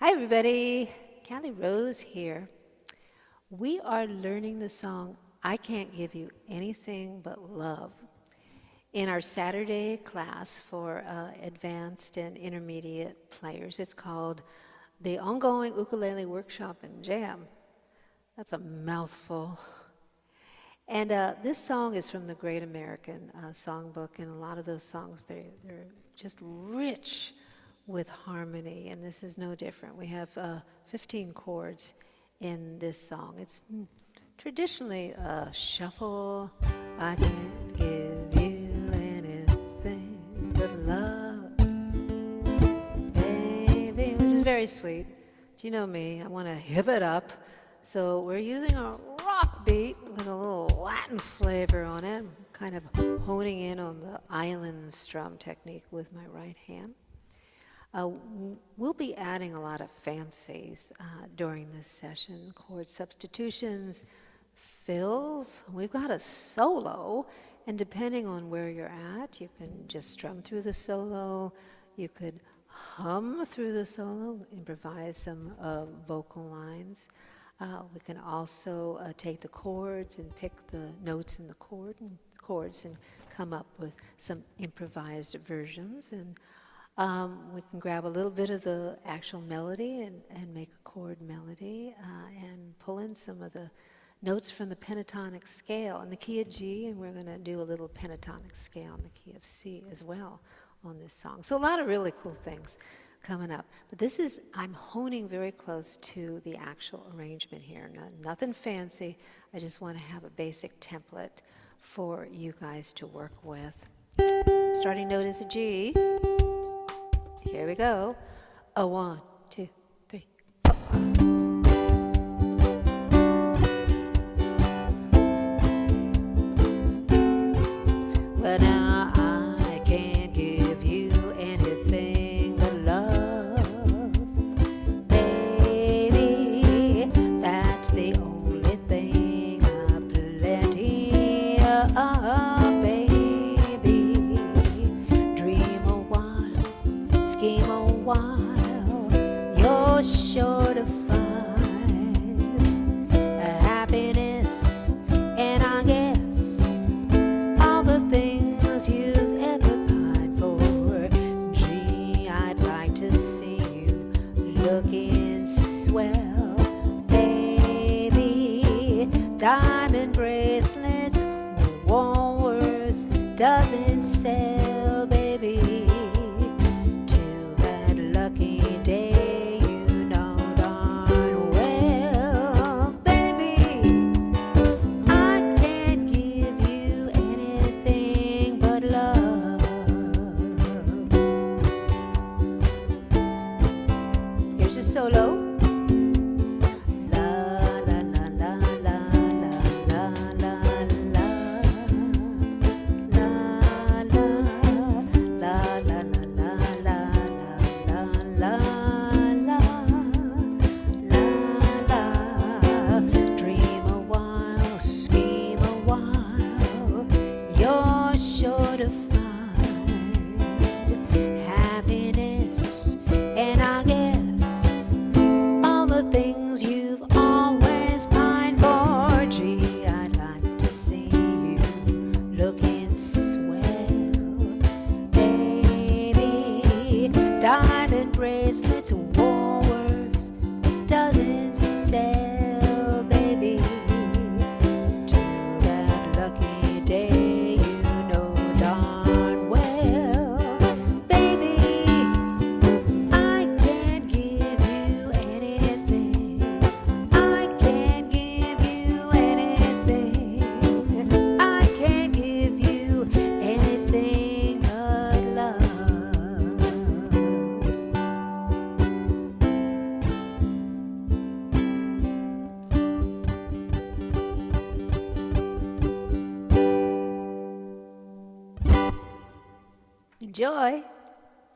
Hi, everybody. Callie Rose here. We are learning the song I Can't Give You Anything But Love in our Saturday class for advanced and intermediate players. It's called the Ongoing Ukulele Workshop and Jam. That's a mouthful. And this song is from the Great American Songbook, and a lot of those songs, they're just rich with harmony, and this is no different. We have 15 chords in this song. It's traditionally a shuffle. I can't give you anything but love, baby, which is very sweet. Do you know me? I want to hip it up. So we're using a rock beat with a little Latin flavor on it. I'm kind of honing in on the island strum technique with my right hand. We'll be adding a lot of fancies during this session, chord substitutions, fills. We've got a solo, and depending on where you're at, you can just strum through the solo, you could hum through the solo, improvise some vocal lines. We can also take the chords and pick the notes in the chords and come up with some improvised versions. And we can grab a little bit of the actual melody and make a chord melody and pull in some of the notes from the pentatonic scale in the key of G, and we're going to do a little pentatonic scale in the key of C as well on this song. So a lot of really cool things coming up. But this is, I'm honing very close to the actual arrangement here. Nothing fancy. I just want to have a basic template for you guys to work with. Starting note is a G. Here we go. A 1, 2, 3, 4. Well, now I can't give you anything but love, baby. That's the only thing I've plenty of, baby. Dream a while, scheme a while, you're sure to find happiness, and I guess all the things you've ever pined for. Gee, I'd like to see you looking swell, baby. Diamond bracelets, warm words doesn't sell, baby. Lucky day, you know darn well, baby, I can't give you anything but love. Here's a solo. Sure to find happiness, and I guess all the things you've always pined for. Gee, I'd like to see you looking swell, baby. Diamond bracelets, warm words doesn't sell, baby. Till that lucky day, enjoy.